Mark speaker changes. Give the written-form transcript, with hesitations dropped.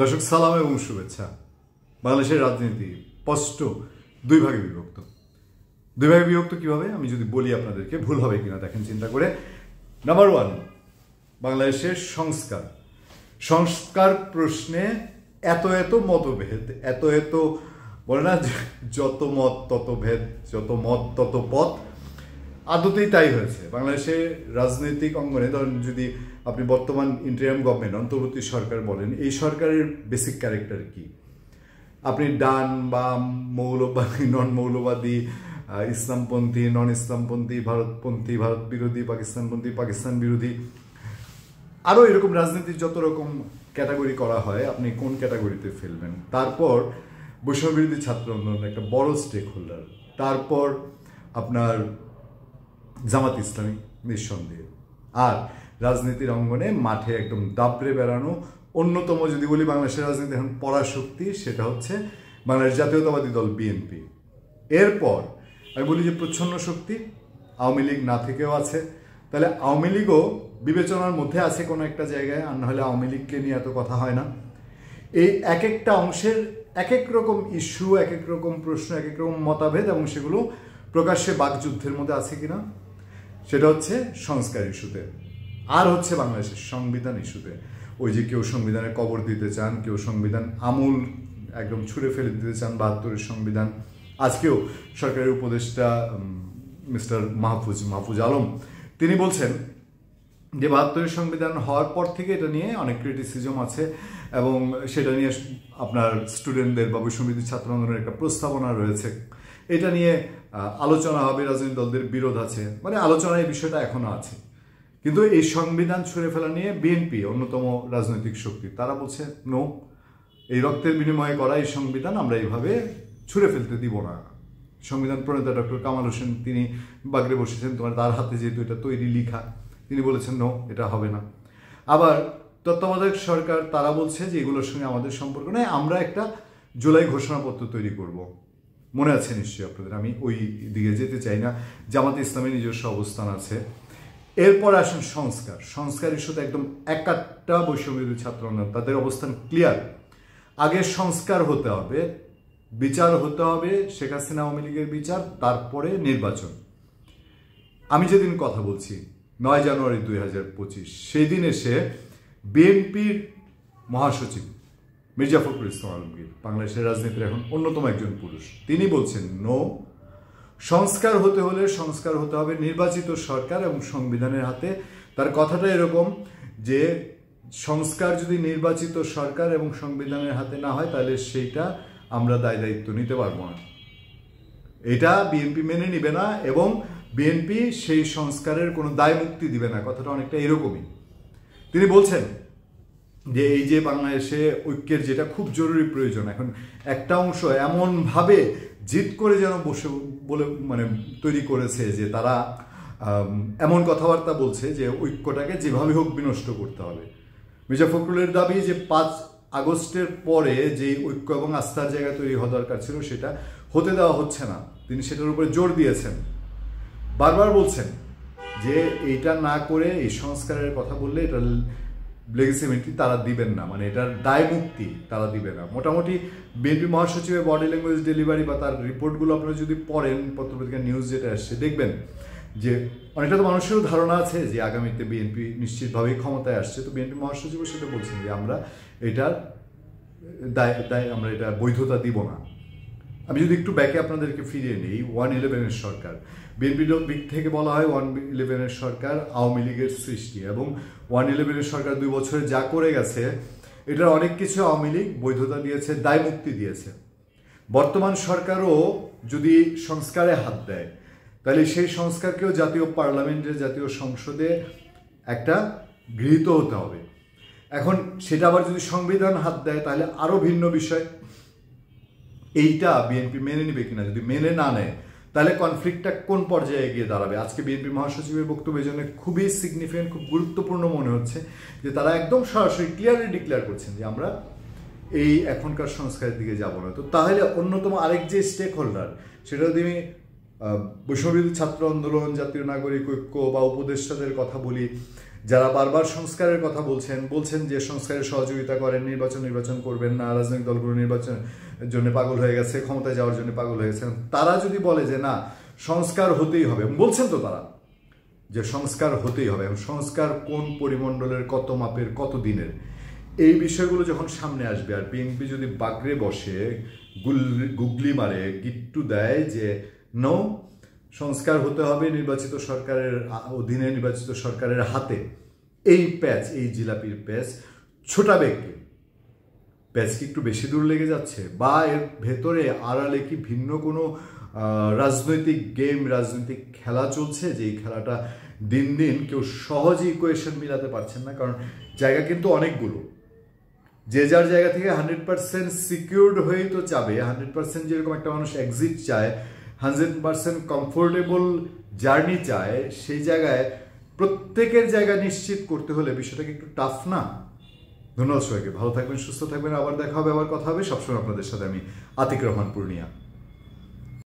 Speaker 1: দর্শক সালাম এবং শুভেচ্ছা। বাংলাদেশের রাজনীতি স্পষ্ট দুই ভাগে বিভক্ত। দুই ভাগে বিভক্ত কিভাবে আমি যদি বলি আপনাদেরকে ভুল হবে কিনা দেখেন চিন্তা করে। নাম্বার ওয়ান, বাংলাদেশের সংস্কার প্রশ্নে এত মতভেদ, এত বলে না যত মত তত ভেদ, যত মত তত পথ। আদতেই তাই হয়েছে বাংলাদেশের রাজনৈতিক অঙ্গনে। ধরেন যদি আপনি বর্তমান ইন্টারিম গভর্নমেন্ট অন্তর্বর্তী সরকার বলেন, এই সরকারের বেসিক ক্যারেক্টার কি? আপনি ডান বা মৌলবাদী, নন মৌলবাদী, ইসলামপন্থী, নন ইসলামপন্থী, ভারতপন্থী, ভারত বিরোধী, পাকিস্তানপন্থী, পাকিস্তান বিরোধী, আরও এরকম রাজনীতির যত রকম ক্যাটাগরি করা হয়, আপনি কোন ক্যাটাগরিতে ফেলবেন? তারপর বৈষম্য বিরোধী ছাত্র আন্দোলন একটা বড় স্টেক হোল্ডার। তারপর আপনার জামাত ইসলামী নিঃসন্দেহে। আর রাজনীতির অঙ্গনে মাঠে একদম দাপড়ে বেড়ানো অন্যতম, যদি বলি বাংলাদেশের রাজনীতি এখন পরাশক্তি, সেটা হচ্ছে বাংলাদেশ জাতীয়তাবাদী দল বিএনপি। এরপর আমি বলি যে প্রচ্ছন্ন শক্তি আওয়ামী লীগ না থেকেও আছে, তাহলে আওয়ামী লীগও বিবেচনার মধ্যে আছে কোনো একটা জায়গায়, আর নাহলে আওয়ামী লীগকে নিয়ে এত কথা হয় না। এই এক একটা অংশের এক এক রকম ইস্যু, এক এক রকম প্রশ্ন, এক এক রকম মতভেদ, এবং সেগুলো প্রকাশ্যে বাকযুদ্ধের মধ্যে আছে কিনা, সেটা হচ্ছে সংস্কার ইস্যুতে। আর হচ্ছে বাংলাদেশের সংবিধান ইস্যুতে। ওই যে কেউ সংবিধানে কবর দিতে চান, কেউ সংবিধান আমূল একদম ছুঁড়ে ফেলে দিতে চান, ৭২-এর সংবিধান। আজকেও সরকারের উপদেষ্টা মিস্টার মাহফুজ আলম তিনি বলছেন যে ৭২-এর সংবিধান হওয়ার পর থেকে এটা নিয়ে অনেক ক্রিটিসিজম আছে, এবং সেটা নিয়ে আপনার স্টুডেন্টদের বা বৈষম্য ছাত্র আন্দোলনের একটা প্রস্তাবনা রয়েছে। এটা নিয়ে আলোচনা হবে, রাজনৈতিক দলদের বিরোধ আছে, মানে আলোচনার এই বিষয়টা এখনো আছে। কিন্তু এই সংবিধান ছুঁড়ে ফেলা নিয়ে বিএনপি অন্যতম রাজনৈতিক শক্তি, তারা বলছে নো, এই রক্তের বিনিময়ে করা এই সংবিধান আমরা এইভাবে ছুঁড়ে ফেলতে দিব না। সংবিধান প্রণেতা ডক্টর কামাল হোসেন তিনি বাগড়ে বসেছেন, তার হাতে যেহেতু এটা তৈরি লিখা, তিনি বলেছেন নো, এটা হবে না। আবার তত্ত্বাবধায়ক সরকার তারা বলছে যে এগুলোর সঙ্গে আমাদের সম্পর্ক নেই, আমরা একটা জুলাই ঘোষণাপত্র তৈরি করব। মনে আছে নিশ্চয়ই আপনাদের, আমি ওই দিকে যেতে চাই না। জামাতে ইসলামের নিজস্ব অবস্থান আছে। এরপর আসেন সংস্কার ইস্যুতে একদম একটা বৈষম্যবিরোধী ছাত্র আন্দোলন, তাদের অবস্থান ক্লিয়ার। আগে সংস্কার হতে হবে, বিচার হতে হবে শেখ হাসিনা আওয়ামী লীগের বিচার, তারপরে নির্বাচন। আমি যেদিন কথা বলছি ৯ জানুয়ারি ২০২৫, সেই দিন এসে বিএনপির মহাসচিব মির্জা ফখরুল ইসলাম আলমগীর, বাংলাদেশের রাজনীতির এখন অন্যতম একজন পুরুষ, তিনি বলছেন নো, সংস্কার হতে হলে সংস্কার হতে হবে নির্বাচিত সরকার এবং সংবিধানের হাতে। তার কথাটা এরকম যে সংস্কার যদি নির্বাচিত সরকার এবং সংবিধানের হাতে না হয়, তাহলে সেইটা আমরা দায় দায়িত্ব নিতে পারবো না। এটা বিএনপি মেনে নিবে না, এবং বিএনপি সেই সংস্কারের কোনো দায় মুক্তি দিবে না। কথাটা অনেকটা এরকমই। তিনি বলছেন যে এই যে বাংলাদেশে ঐক্যের যেটা খুব জরুরি প্রয়োজন, এখন একটা অংশ এমনভাবে জিদ করে যেন বসে বলে মানে তৈরি করেছে যে তারা এমন কথাবার্তা বলছে যে ঐক্যটাকে যেভাবে হোক বিনষ্ট করতে হবে। মির্জা ফখরুলের দাবি যে ৫ আগস্টের পরে যে ঐক্য এবং আস্থার জায়গা তৈরি হওয়া দরকার ছিল, সেটা হতে দেওয়া হচ্ছে না। তিনি সেটার উপরে জোর দিয়েছেন, বারবার বলছেন যে এইটা না করে এই সংস্কারের কথা বললে এটা লেগিসিমিটি তারা দিবেন না, মানে এটার দায় মুক্তি তারা দিবে না। মোটামুটি বিএনপি মহাসচিবের বডি ল্যাঙ্গুয়েজ ডেলিভারি বা তার রিপোর্টগুলো আপনারা যদি পড়েন, পত্রপত্রিকা নিউজ যেটা আসছে, দেখবেন যে অনেকটা তো মানুষেরও ধারণা আছে যে আগামীতে বিএনপি নিশ্চিতভাবেই ক্ষমতায় আসছে। তো বিএনপি মহাসচিবও সেটা বলছেন যে আমরা এটার দায় আমরা এটা বৈধতা দিব না। আমি যদি একটু ব্যাকে আপনাদেরকে ফিরিয়ে নিই, 1/11-এর সরকার, বিএনপির দিক থেকে বলা হয় 1/11-এর সরকার আওয়ামী লীগের সৃষ্টি, এবং 1/11-এর সরকার 2 বছরে যা করে গেছে এটার অনেক কিছু আওয়ামী লীগ বৈধতা দিয়েছে, দায় মুক্তি দিয়েছে। বর্তমান সরকারও যদি সংস্কারে হাত দেয়, তাহলে সেই সংস্কারকেও জাতীয় পার্লামেন্টে, জাতীয় সংসদে একটা গৃহীত হতে হবে। এখন সেটা আবার যদি সংবিধান হাত দেয়, তাহলে আরও ভিন্ন বিষয়। এইটা বিএনপি মেনে নিবে কিনা, যদি মেনে না নেয় তাহলে কনফ্লিক্টটা কোন পর্যায়ে গিয়ে দাঁড়াবে। আজকে বিএনপি মহাসচিবের বক্তব্যের জন্য খুবই সিগনিফিকেন্ট, খুব গুরুত্বপূর্ণ মনে হচ্ছে যে তারা একদম সরাসরি ক্লিয়ারলি ডিক্লেয়ার করছেন যে আমরা এই এখনকার সংস্কারের দিকে যাব না। তো তাহলে অন্যতম আরেক যে স্টেক হোল্ডার, সেটা যদি আমি বৈষম্যবিরোধী ছাত্র আন্দোলন, জাতীয় নাগরিক ঐক্য বা উপদেষ্টাদের কথা বলি, যারা বারবার সংস্কারের কথা বলছেন যে সংস্কারের সহযোগিতা করেন, নির্বাচন করবেন না, রাজনৈতিক দলগুলো নির্বাচনের জন্য পাগল হয়ে গেছে, ক্ষমতায় যাওয়ার জন্য পাগল হয়ে গেছে, তারা যদি বলে যে না সংস্কার হতেই হবে, বলছেন তো তারা যে সংস্কার হতেই হবে, সংস্কার কোন পরিমণ্ডলের, কত মাপের, কত দিনের, এই বিষয়গুলো যখন সামনে আসবে আর বিএনপি যদি বাগড়ে বসে গুগলি মারে, গিট্টু দেয় যে নো সংস্কার হতে হবে নির্বাচিত সরকারের অধীনে, নির্বাচিত সরকারের হাতে, এই প্যাচ, এই জিলাপির প্যাচ ছোটাবে কে? প্যাচ কি একটু বেশি দূর লেগে যাচ্ছে, বা এর ভেতরে আড়ালে কি ভিন্ন কোনো রাজনৈতিক গেম, রাজনৈতিক খেলা চলছে, যে এই খেলাটা দিন দিন কেউ সহজে ইকুয়েশন মিলাতে পারছেন না? কারণ জায়গা কিন্তু অনেকগুলো, যে যার জায়গা থেকে 100% সিকিউরড হয়েই তো যাবে। 100% যেরকম একটা মানুষ এক্সিট চায়, 100% কমফোর্টেবল জার্নি চায়, সেই জায়গায় প্রত্যেকের জায়গা নিশ্চিত করতে হলে বিষয়টাকে একটু টাফ না? ধন্যবাদ সবাইকে, ভালো থাকবেন, সুস্থ থাকবেন, আবার দেখা হবে, আবার কথা হবে। সবসময় আপনাদের সাথে আমি আতিক রহমান পূর্ণিয়া।